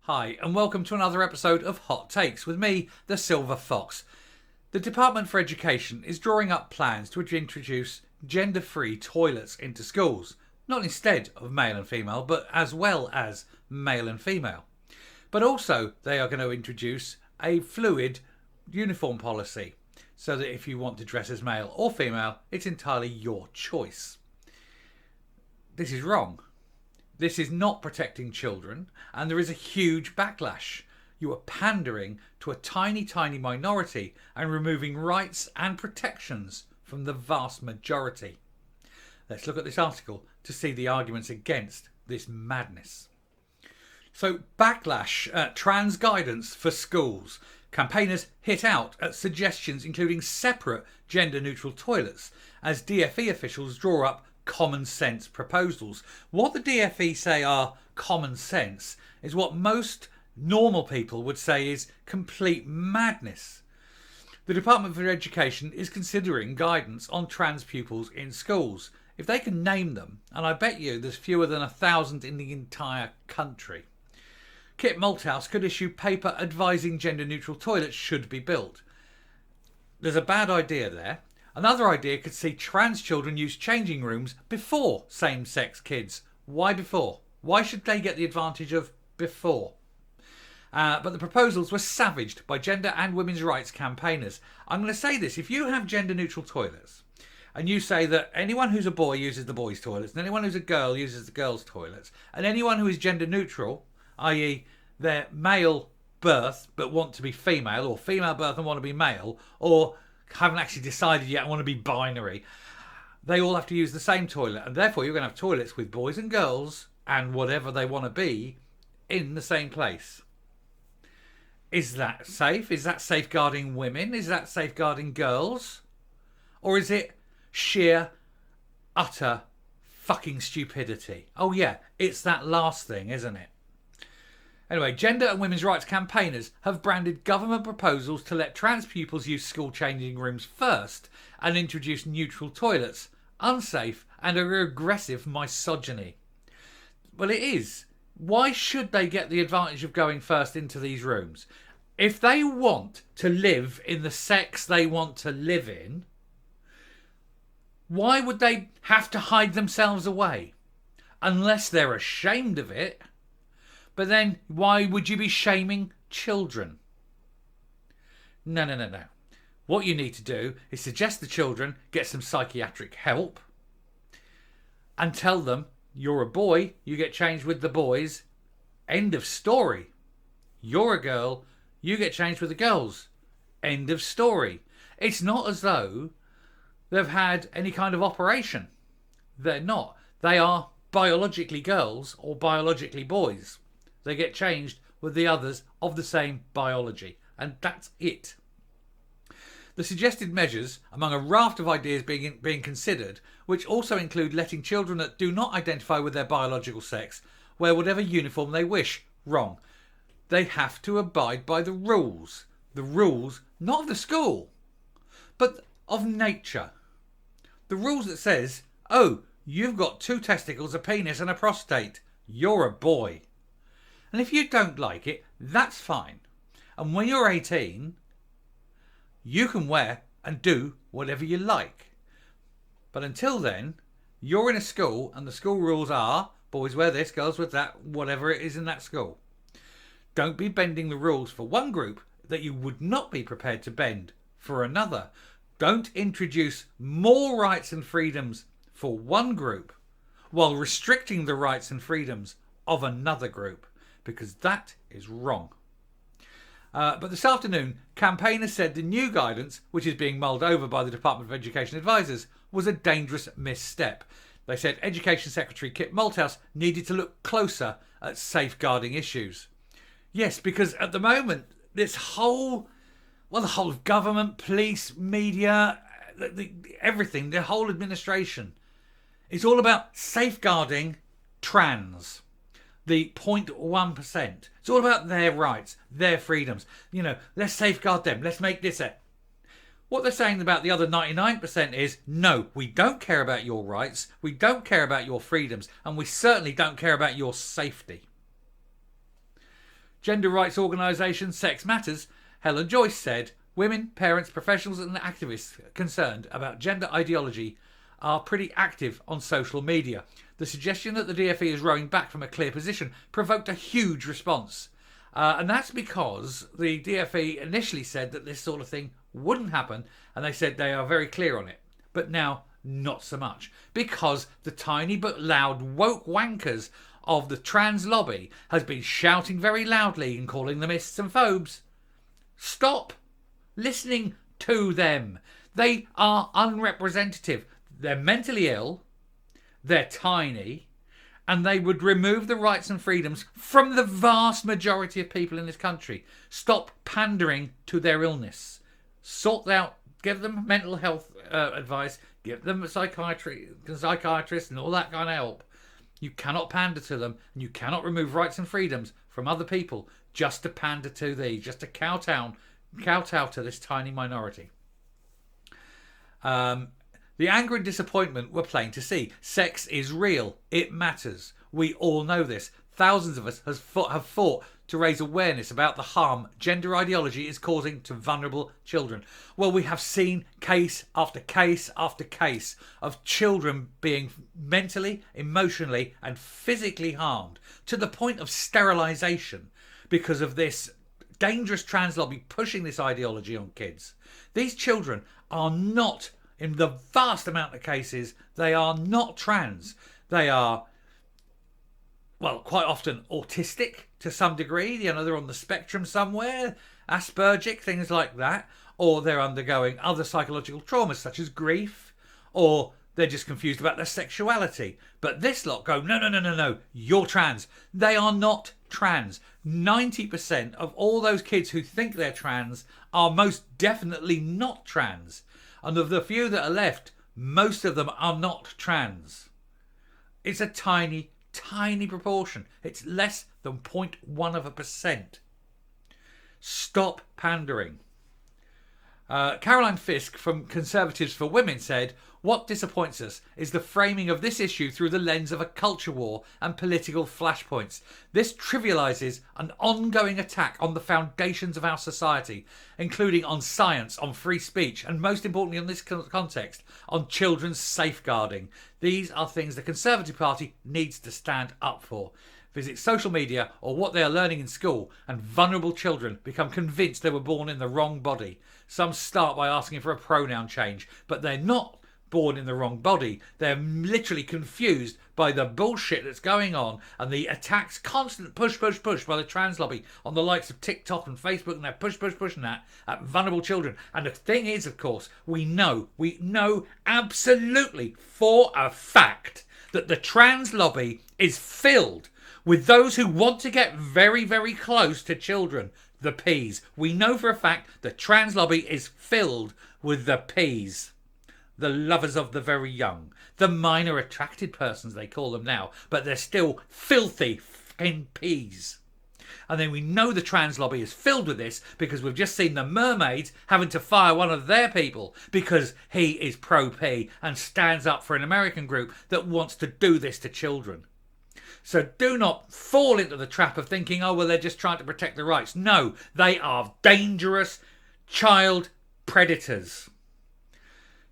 Hi, and welcome to another episode of Hot Takes with me, the Silver Fox. The Department for Education is drawing up plans to introduce gender-free toilets into schools, not instead of male and female, but as well as male and female. But also, they are going to introduce a fluid uniform policy, so that if you want to dress as male or female, it's entirely your choice. This is wrong. This is not protecting children, and there is a huge backlash. You are pandering to a tiny, tiny minority and removing rights and protections from the vast majority. Let's look at this article to see the arguments against this madness. So, Backlash, trans guidance for schools. Campaigners hit out at suggestions including separate gender-neutral toilets as DfE officials draw up common sense proposals. What the DfE say are common sense is what most normal people would say is complete madness. The Department for Education is considering guidance on trans pupils in schools. If they can name them, and I bet you there's fewer than 1,000 in the entire country. Kit Malthouse could issue paper advising gender-neutral toilets should be built. There's a bad idea there. Another idea could see trans children use changing rooms before same-sex kids. Why before? Why should they get the advantage of before? But the proposals were savaged by gender and women's rights campaigners. I'm going to say this. If you have gender-neutral toilets and you say that anyone who's a boy uses the boys' toilets and anyone who's a girl uses the girls' toilets and anyone who is gender-neutral, i.e. they're male birth but want to be female, or female birth and want to be male, or haven't actually decided yet and want to be binary, they all have to use the same toilet, and therefore you're going to have toilets with boys and girls and whatever they want to be in the same place. Is that safe? Is that safeguarding women? Is that safeguarding girls? Or is it sheer, utter fucking stupidity? Oh yeah, it's that last thing, isn't it? Anyway, gender and women's rights campaigners have branded government proposals to let trans pupils use school changing rooms first and introduce neutral toilets unsafe and a regressive misogyny. Well, it is. Why should they get the advantage of going first into these rooms? If they want to live in the sex they want to live in, why would they have to hide themselves away? Unless they're ashamed of it. But then, why would you be shaming children? No. What you need to do is suggest the children get some psychiatric help and tell them, you're a boy, you get changed with the boys. End of story. You're a girl, you get changed with the girls. End of story. It's not as though they've had any kind of operation. They're not. They are biologically girls or biologically boys. They get changed with the others of the same biology. And that's it. The suggested measures, among a raft of ideas being considered, which also include letting children that do not identify with their biological sex wear whatever uniform they wish. Wrong. They have to abide by the rules. The rules, not of the school, but of nature. The rules that says, oh, you've got 2 testicles, a penis and a prostate. You're a boy. And if you don't like it, that's fine. And when you're 18, you can wear and do whatever you like. But until then, you're in a school and the school rules are boys wear this, girls wear that, whatever it is in that school. Don't be bending the rules for one group that you would not be prepared to bend for another. Don't introduce more rights and freedoms for one group while restricting the rights and freedoms of another group, because that is wrong. But this afternoon, campaigners said the new guidance, which is being mulled over by the Department of Education advisors, was a dangerous misstep. They said Education Secretary Kit Malthouse needed to look closer at safeguarding issues. Yes, because at the moment, this whole, the whole of government, police, media, everything, the whole administration, it's all about safeguarding trans. The 0.1%. It's all about their rights, their freedoms. You know, let's safeguard them. Let's make this a... What they're saying about the other 99% is, no, we don't care about your rights, we don't care about your freedoms, and we certainly don't care about your safety. Gender rights organisation Sex Matters, Helen Joyce said, women, parents, professionals and activists concerned about gender ideology are pretty active on social media. The suggestion that the DfE is rowing back from a clear position provoked a huge response. And that's because the DfE initially said that this sort of thing wouldn't happen, and they said they are very clear on it. But now, not so much. Because the tiny but loud woke wankers of the trans lobby has been shouting very loudly and calling them ists and phobes. Stop listening to them. They are unrepresentative. They're mentally ill, they're tiny, and they would remove the rights and freedoms from the vast majority of people in this country. Stop pandering to their illness. Sort out, give them mental health advice, give them a psychiatrist and all that kind of help. You cannot pander to them, and you cannot remove rights and freedoms from other people just to pander to these, just to kowtow to this tiny minority. The anger and disappointment were plain to see. Sex is real. It matters. We all know this. Thousands of us have fought to raise awareness about the harm gender ideology is causing to vulnerable children. Well, we have seen case after case after case of children being mentally, emotionally and physically harmed to the point of sterilisation because of this dangerous trans lobby pushing this ideology on kids. These children are not, in the vast amount of cases, they are not trans. They are, well, quite often autistic to some degree. You know, they're on the spectrum somewhere, Aspergic, things like that. Or they're undergoing other psychological traumas such as grief, or they're just confused about their sexuality. But this lot go, no, you're trans. They are not trans. 90% of all those kids who think they're trans are most definitely not trans. And of the few that are left, most of them are not trans. It's a tiny, tiny proportion. It's less than 0.1%. Stop pandering. Caroline Fisk from Conservatives for Women said, what disappoints us is the framing of this issue through the lens of a culture war and political flashpoints. This trivialises an ongoing attack on the foundations of our society, including on science, on free speech, and most importantly in this context, on children's safeguarding. These are things the Conservative Party needs to stand up for. Visit social media or what they are learning in school, and vulnerable children become convinced they were born in the wrong body. Some start by asking for a pronoun change, but they're not born in the wrong body. They're literally confused by the bullshit that's going on and the attacks, constant push by the trans lobby on the likes of TikTok and Facebook, and they're push and that at vulnerable children. And the thing is, of course, we know absolutely for a fact that the trans lobby is filled with those who want to get very, very close to children, the Ps. We know for a fact the trans lobby is filled with the Ps, the lovers of the very young, the minor attracted persons they call them now, but they're still filthy fucking Ps. And then we know the trans lobby is filled with this because we've just seen the mermaids having to fire one of their people because he is pro-P and stands up for an American group that wants to do this to children. So do not fall into the trap of thinking, oh, well, they're just trying to protect the rights. No, they are dangerous child predators.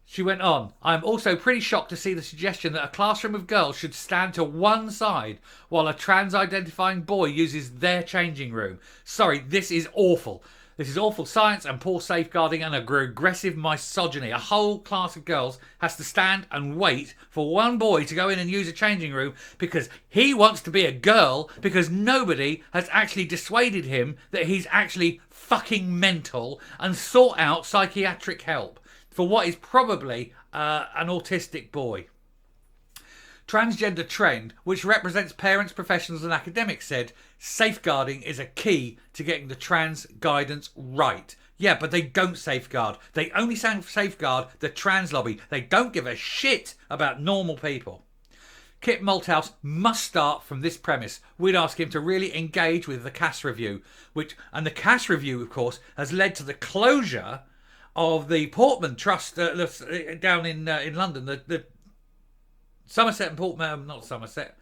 She went on, I'm also pretty shocked to see the suggestion that a classroom of girls should stand to one side while a trans-identifying boy uses their changing room. Sorry, this is awful. This is awful science and poor safeguarding and aggressive misogyny. A whole class of girls has to stand and wait for one boy to go in and use a changing room because he wants to be a girl, because nobody has actually dissuaded him that he's actually fucking mental and sought out psychiatric help for what is probably an autistic boy. Transgender Trend, which represents parents, professionals and academics, said safeguarding is a key to getting the trans guidance right. Yeah, but they don't safeguard. They only safeguard the trans lobby. They don't give a shit about normal people. Kit Malthouse must start from this premise. We'd ask him to really engage with the Cass review, and the Cass review, of course, has led to the closure of the Portman Trust down in London, the Somerset and Portman, not Somerset,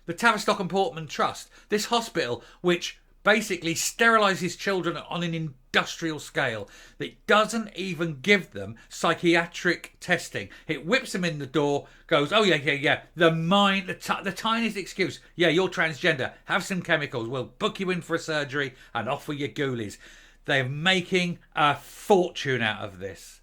the Tavistock and Portman Trust. This hospital, which basically sterilises children on an industrial scale. It doesn't even give them psychiatric testing. It whips them in the door, goes, oh yeah. The tiniest excuse. Yeah, you're transgender. Have some chemicals. We'll book you in for a surgery and off with your ghoulies. They're making a fortune out of this.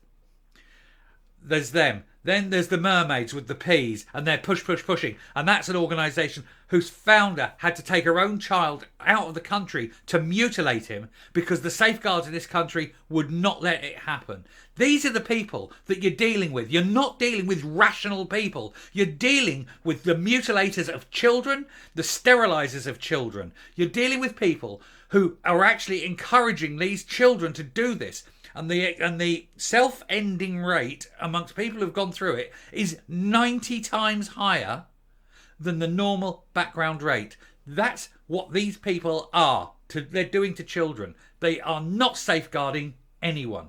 There's them. Then there's the mermaids with the peas, and they're pushing. And that's an organisation whose founder had to take her own child out of the country to mutilate him because the safeguards in this country would not let it happen. These are the people that you're dealing with. You're not dealing with rational people. You're dealing with the mutilators of children, the sterilisers of children. You're dealing with people who are actually encouraging these children to do this. And the self-ending rate amongst people who've gone through it is 90 times higher than the normal background rate. That's what these people are. They're doing to children. They are not safeguarding anyone.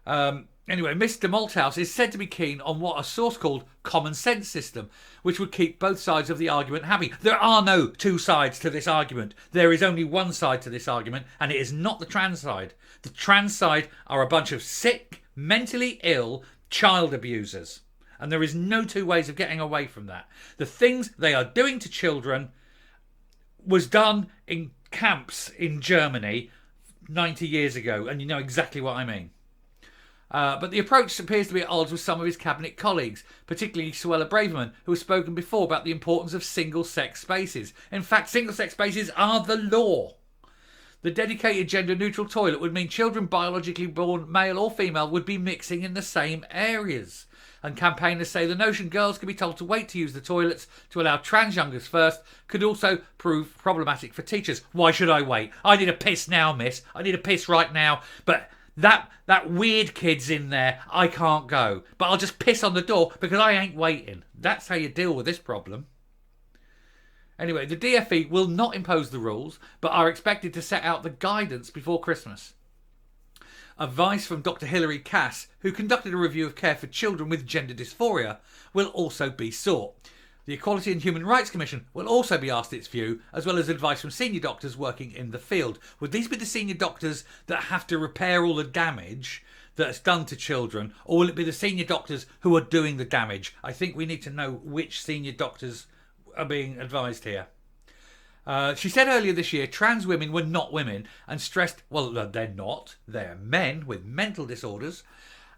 Anyway, Mr. Malthouse is said to be keen on what a source called common sense system, which would keep both sides of the argument happy. There are no two sides to this argument. There is only one side to this argument, and it is not the trans side. The trans side are a bunch of sick, mentally ill child abusers. And there is no two ways of getting away from that. The things they are doing to children was done in camps in Germany 90 years ago, and you know exactly what I mean. But the approach appears to be at odds with some of his cabinet colleagues, particularly Suella Braverman, who has spoken before about the importance of single-sex spaces. In fact, single-sex spaces are the law. The dedicated gender-neutral toilet would mean children biologically born male or female would be mixing in the same areas. And campaigners say the notion girls could be told to wait to use the toilets to allow trans youngers first could also prove problematic for teachers. Why should I wait? I need a piss now, miss. I need a piss right now. But that weird kid's in there. I can't go. But I'll just piss on the door because I ain't waiting. That's how you deal with this problem. Anyway, the DfE will not impose the rules, but are expected to set out the guidance before Christmas. Advice from Dr. Hilary Cass, who conducted a review of care for children with gender dysphoria, will also be sought. The Equality and Human Rights Commission will also be asked its view, as well as advice from senior doctors working in the field. Would these be the senior doctors that have to repair all the damage that's done to children, or will it be the senior doctors who are doing the damage? I think we need to know which senior doctors are being advised here. She said earlier this year trans women were not women and stressed, well, they're not, they're men with mental disorders,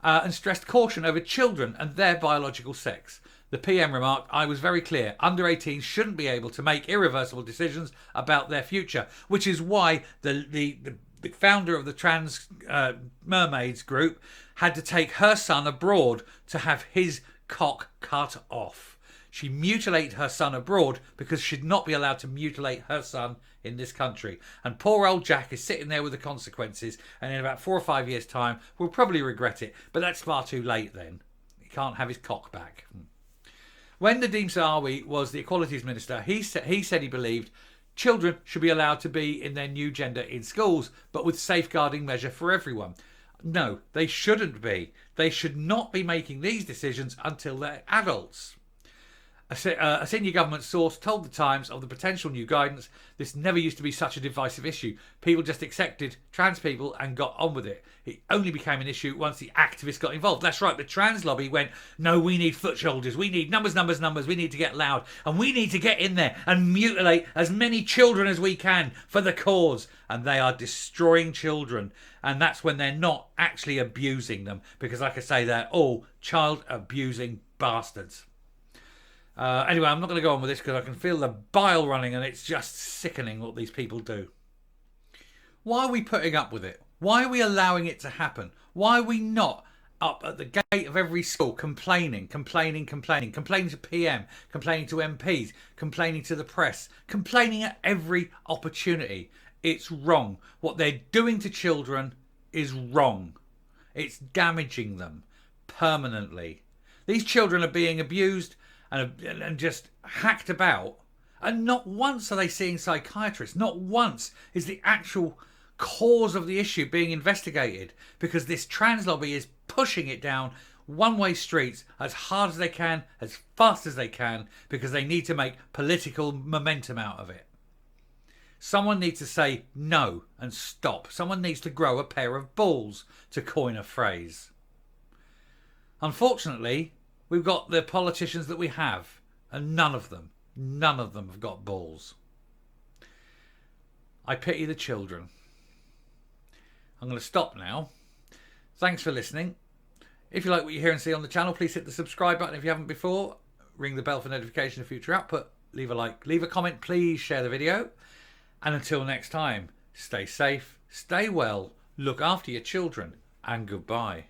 and stressed caution over children and their biological sex. The PM remarked, I was very clear, under 18s shouldn't be able to make irreversible decisions about their future, which is why the founder of the Trans Mermaids group had to take her son abroad to have his cock cut off. She mutilated her son abroad because she'd not be allowed to mutilate her son in this country. And poor old Jack is sitting there with the consequences, and in about 4 or 5 years' time will probably regret it. But that's far too late then. He can't have his cock back. When Nadeem Sahawi was the Equalities Minister, he said he believed children should be allowed to be in their new gender in schools, but with safeguarding measure for everyone. No, they shouldn't be. They should not be making these decisions until they're adults. A senior government source told The Times of the potential new guidance. This never used to be such a divisive issue. People just accepted trans people and got on with it. It only became an issue once the activists got involved. That's right, the trans lobby went, no, we need foot soldiers. We need numbers. We need to get loud. And we need to get in there and mutilate as many children as we can for the cause. And they are destroying children. And that's when they're not actually abusing them. Because like I say, they're all child abusing bastards. Anyway, I'm not going to go on with this because I can feel the bile running and it's just sickening what these people do. Why are we putting up with it? Why are we allowing it to happen? Why are we not up at the gate of every school complaining to PM, complaining to MPs, complaining to the press, complaining at every opportunity? It's wrong. What they're doing to children is wrong. It's damaging them permanently. These children are being abused and just hacked about. And not once are they seeing psychiatrists. Not once is the actual cause of the issue being investigated, because this trans lobby is pushing it down one-way streets as hard as they can, as fast as they can, because they need to make political momentum out of it. Someone needs to say no and stop. Someone needs to grow a pair of balls, to coin a phrase. Unfortunately, we've got the politicians that we have, and none of them have got balls. I pity the children. I'm going to stop now. Thanks for listening. If you like what you hear and see on the channel, please hit the subscribe button if you haven't before. Ring the bell for notification of future output. Leave a like, leave a comment, please share the video. And until next time, stay safe, stay well, look after your children, and goodbye.